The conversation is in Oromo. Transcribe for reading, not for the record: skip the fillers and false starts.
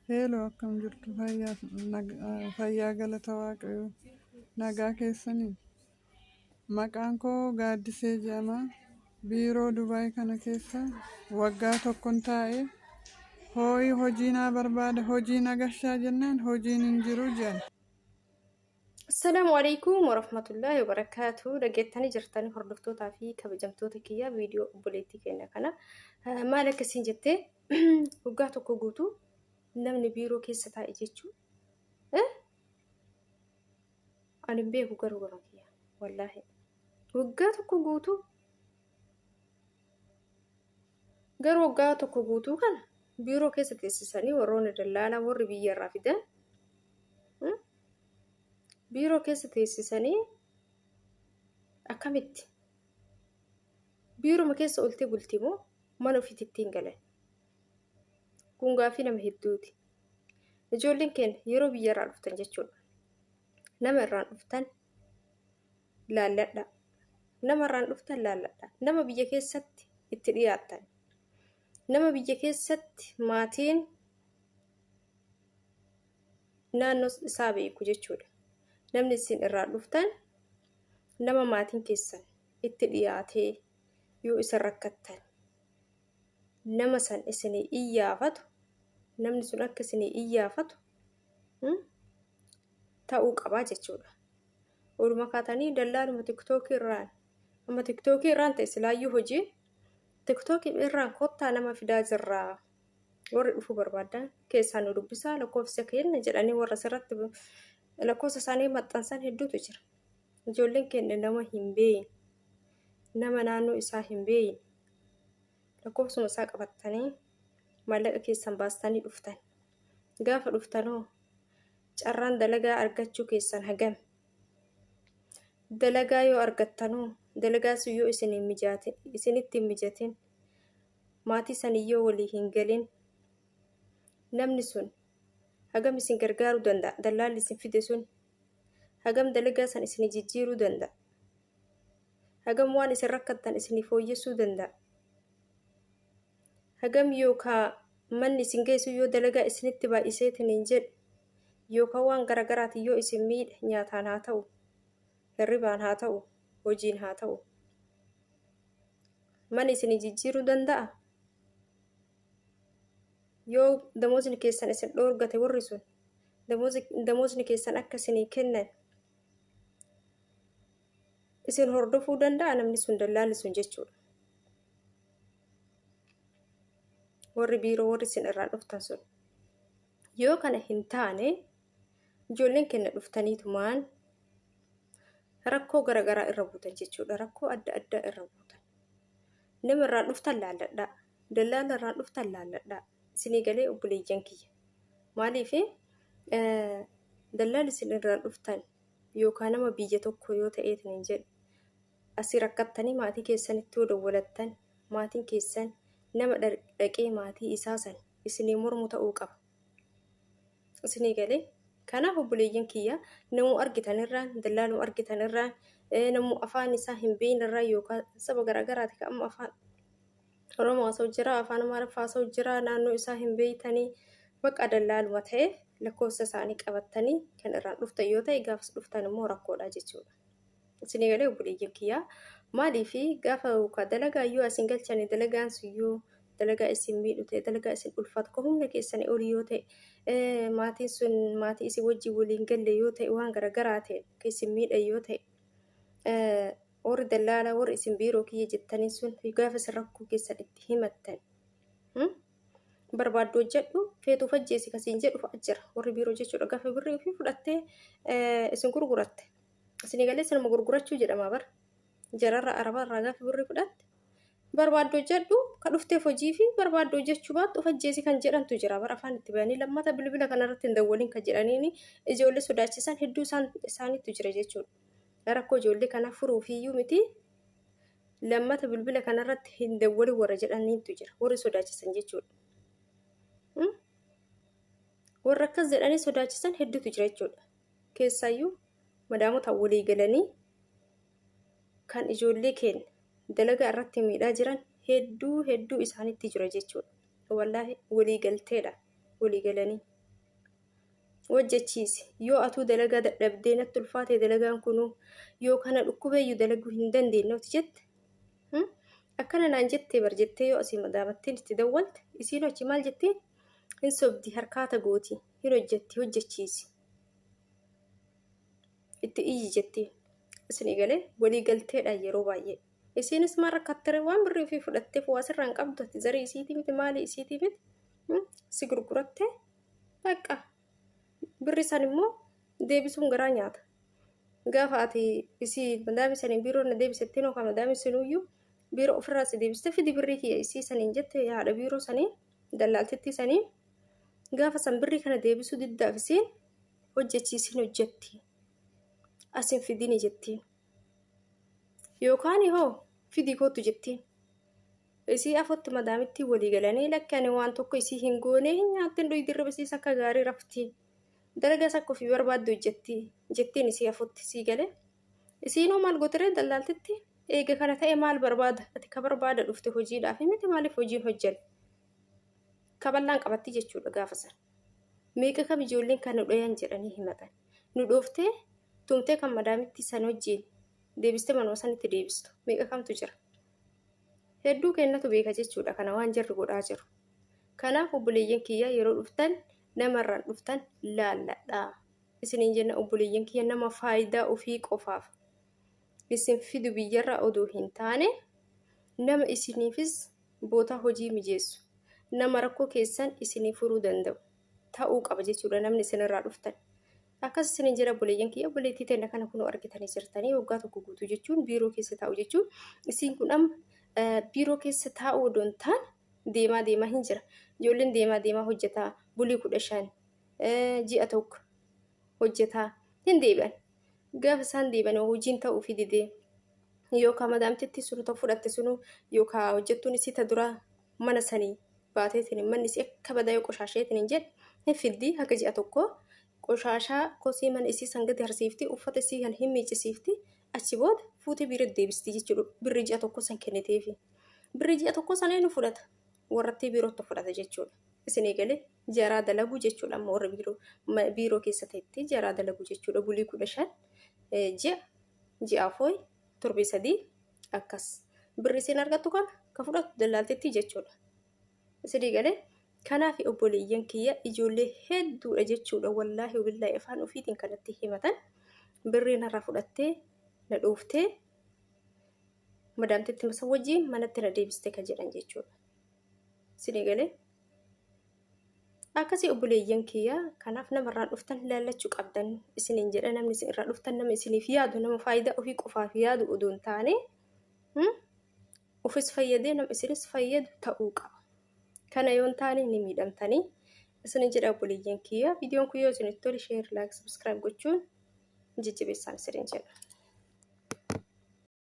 Hello, akkam jirtu fayyaa galata waaqayyoo nagaa keessanii. Maqaan koo Gaaddisee jedhama. Biiroo Dubaay kana keessa waggaa tokkon taa'e. Hojii naa barbaada. Hojii nagashaa jennaan hojiin hin jiru jedhan. Assalaamu alaikum warahmatullahi wabarakatuh. Dhaggeeffatanii jirtanii hordoftootaa fi kabajamtoota kiyyaa viidiyoo obboleettii keenya kana maal akkasiin jettee waggaa tokko guutuu namni biiroo keessa taa'e jechuun ani beeku garuu gama kiyyaa wallaahi waggaa tokko guutuu garuu waggaa tokko guutuu kana biiroo keessa teessisanii warroonni dallaalaa warri biyyarraa fidan biiroo keessa teessisanii akkamitti biiroo keessa oltee bultii moo mana ofiitti ittiin galan kun gaaffii nama hedduuti. Ijoolleen keenya yeroo biyyarraa dhuftan jechuudha. Nama irraan dhuftan laalladha. Nama irraan dhuftan laalladha. Nama biyya keessatti itti dhiyaattan. Nama biyya keessatti maatiin naannoo isaa beeku jechuudha. Namni isin irraa dhuftan nama maatiin keessan itti dhiyaatee yoo isin rakkattan nama san isinii iyyaafatu namni sun akka isinii iyyaafatu ta'uu qabaa jechuudha. Oluma kaatanii dallaaluma tiktookii irraan ta'e silaayyuu hojii tiktookii irraan kottaa nama fidaa jirraa warri dhufuu barbaadan keessaan nu dubbisaa lakkoofsa keenya jedhanii warra sirratti lakkoofsa isaanii maxxansan hedduutu jira. Ijoolleen keenya nama hin beeyin nama naannoo isaa hin beeyin lakkoofsuma isaa qabattanii maallaqa keessan baastanii dhuftan. Gaafa dhuftanoo carraan dalagaa argachuu keessan hagam. Dalagaa yoo argattanoo dalagaa sun yoo isinitti hin mijatin maatii saniyyoo walii hin galin namni sun hagam isin gargaaruu danda'a. Dallaalli isin fide sun hagam dalagaa san isin jijjiiruu danda'a. Hagam waan isin rakkattan isin fooyyessuu danda'a. Hagam yookaan manni isin geessu yoo dalagaa isinitti baay'iseetiin hin jedhu yookaan waan garaagaraatiin yoo isin miidhe nyaataan haa ta'u, hirribaan haa ta'u, hojiin haa ta'u. Manni isin jijjiiruu danda'a. Yoo damoosni keessan isin dhoorgate warri sun damoosni keessan akka isinii kennan isin hordofuu danda'a namni sun dallaalli sun jechuudha. Warri biiroo warri isin irraa dhuftan sun yoo kana hin taane ijoolleen keenya dhuftaniitumaan rakkoo garaagaraa irra buutan jechuudha. Rakkoo adda addaa irra buutan. Nama irraa dhuftan laalladhaa. Dallaala irraa dhuftan laalladhaa. Isinii galee obboleeyyan kiyya. Maaliif dallaalli isin irraa dhuftan yookaan nama biyya tokko yoo ta'eetiin hin jedhu asii rakkattanii maatii keessanitti yoo dawwalattan maatiin keessan nama dhaqee maatii isaa san isinii mormu ta'uu qaba. Isinii galee kanaaf obboleeyyan kiyya namuu argitanirraan dallaaluu argitanirraan namuu afaan isaa hin beeynirraa yookaan saba garaagaraati kan amma afaan Oromoo haasa'u jira afaan Amaariffaa haasa'u jira naannoo isaa hin beeytanii bakka dallaaluma ta'eef lakkoofsa isaanii qabattanii kan irraan dhuftan yoo ta'e gaafas dhuftan immoo rakkoodha jechuudha. Isinii galee obboleeyyan kiyyaa maaliif gaafa yookaan dalagaa yoo isin galchanii dalagaan sun yoo dalagaa isin miidhu ta'e dalagaa isin ulfaatu kan humna keessanii olii yoo ta'e maatiin sun maatii isin wajjin waliin galle yoo ta'e waan garaagaraa ta'e kan isin miidhan yoo ta'e warri dallaalaa warri isin biiroo kiyya jettanii sun gaafa isin rakkoo keessan itti himattan barbaaddu hojjedhu feetuu fajjeesi kasiin jedhu fa'a jira warri biiroo jechuudha. Gaafa birrii ofii fudhattee isin gurguratte isinii galee isinuma gurgurachuu jedhama bara jararra arabarraa gaafa birrii fudhatte barbaaddu hojjedhu kan dhufteef hojii fi barbaaddu hojjechuu baattu fajjeesi kan jedhantu jira bara afaan itti bayanii lammata bilbila kanarratti hin dawwaliin kan jedhaniini ijoollee sodaachisan hedduu isaaniitu jira jechuudha. Rakkoo ijoollee kana furuufiyyuu miti lammata bilbila kanarratti hin dawwalin warra jedhaniitu jira warri sodaachisan jechuudha. Warra akkas jedhanii sodaachisan hedduutu jira jechuudha. Keessaayyuu madaamota walii galanii kan ijoollee keenya dalagaa irratti miidhaa jiran hedduu isaanitti jira jechuudha. Wallaahi walii galteedha walii galanii hojjechiisi. Yoo atuu dalagaa dadhabdee natti ulfaate dalagaan kunuu yoo kana dhukkubeeyyuu dalaguu hin dandeenyuuti jette akkana naan jettee bar jettee yoo asii madaamattiin itti dawwalte isiin achi maal jettee hin sobdi harkaata gooti hin hojjetti hojjechiisi itti iyyi jettee isin galee walii galteedhaan yeroo baay'ee isiinis maal rakkattare waan birrii ofii fudhatteef waa sirraa hin qabdu ati zarii isiitii miti maali isiitii miti si gurgurattee bakka birri san immoo deebisuun garaa nyaata. Gaafa ati isii madaami saniin biiroo na deebisettee nookaa madaami sinuyyuu biiroo ofirraa si deebiste fidi birrii kiyya isii saniin jette haadha biiroo saniin dallaaltittii saniin gaafa san birrii kana deebisuu diddaaf isiin hojjechiisiin hojjetti. Asin fidini jettiin. Yookaan hoo fidii kootu jettiin. Isii afotti madaamitti walii galanii lakkane waan tokko isii hin goonee hin nyaatteen dhoyi dirriba isiis akka gaarii raftii. Dalagaa sakko fi barbaaddu jettiin isii afotti sii galee. Isiinoo maal gootiree dallaaltitti eega kana ta'e maal barbaada? Ati ka barbaada dhufte hojiidhaaf miti maaliif hojiin hojjan? Kaballaan qabatti jechuudha gaafa sana. Meeqa kam ijoolleen kan nu dhoyan jedhanii himatan. Nu dhooftee tumtee kan madaamitti san wajjin deebistee manuma sanitti deebistu. Meeqa kamtu jira? Hedduu kennatu beeka jechuudha kana waan jarri godhaa jiru. Kanaaf obboleeyyan kiyyaa yeroo dhuftan namarraan dhuftan laalladhaa. Isiniin jenna obboleeyyan kiyya nama faayidaa ofii qofaaf isin fidu biyyarraa oduu hin taane nama isiniifis boota hojii mijeessu nama rakkoo keessan isinii furuu danda'u ta'uu qaba jechuudha namni isinirraa dhuftan. Akkas isiniin jedha obboleeyyan kiyya obboleettii teenya kana kunoo argitanii jirtanii waggaa tokko guutuu jechuun biiroo keessa taa'u jechuun isiin kun amma biiroo keessa taa'uu odoo hin taane deemaa hin jira. Ijoolleen deemaa hojjetaa bulii 15 ji'a tokko hojjetaa hin deebi'an. Gaafa isaan deebi'an hojiin ta'uu fi didee yookaan madaamtitti sunu ta'u fudhatte sunu yookaan hojjettuun isii ta duraa mana sanii baateetiin manni isii akka badaa yoo qoshaasheetiin hin jedhe hin fiddi haga ji'a tokko qoshaashaa kosii mana isii sangatti harsiifti uffata isii kan hin miiccisiifti achi booda fuutee biiroo deebistii jechuudha birri ji'a tokko san kenniteefi. Birri ji'a tokko sana nu fudhata warratti biirootti fudhata jechuudha. Isin eegalee jaraa dalaguu jechuudha amma warra biiroo keessa ta'etti jaraa dalaguu jechuudha bulii 15 ji'a afooy torbii 3 akkas birri isin argattu kan fudhatu dallaaltetti jechuudha. Isin eegalee kanaaf obboleeyyan kiyya ijoollee hedduudha jechuudha wallaahi wabillaahi afaan ofiitiin kanatti himatan birrii narraa fudhattee na dhooftee madaamtitti masa wajjiin manatti na deebiste kan jedhan jechuudha. Isin eegalee akkasii obboleeyyan kiyya kanaaf namarraa dhuftan laallachuu qabdan isiniin jedha namni isin irraa dhuftan nama isiniif yaadu nama faayidaa ofii qofaaf yaadu odoo hin taane ofis fayyadee nama isinis fayyadu ta'uu qaba. Kana yoo hin taane ni miidhamtanii isiniin jedha obboleeyyan kiyya viidiyoon kun yoo isinitti tole sheer laayik sabskiraayib gochuun jajjabeessaan isiniin jedha.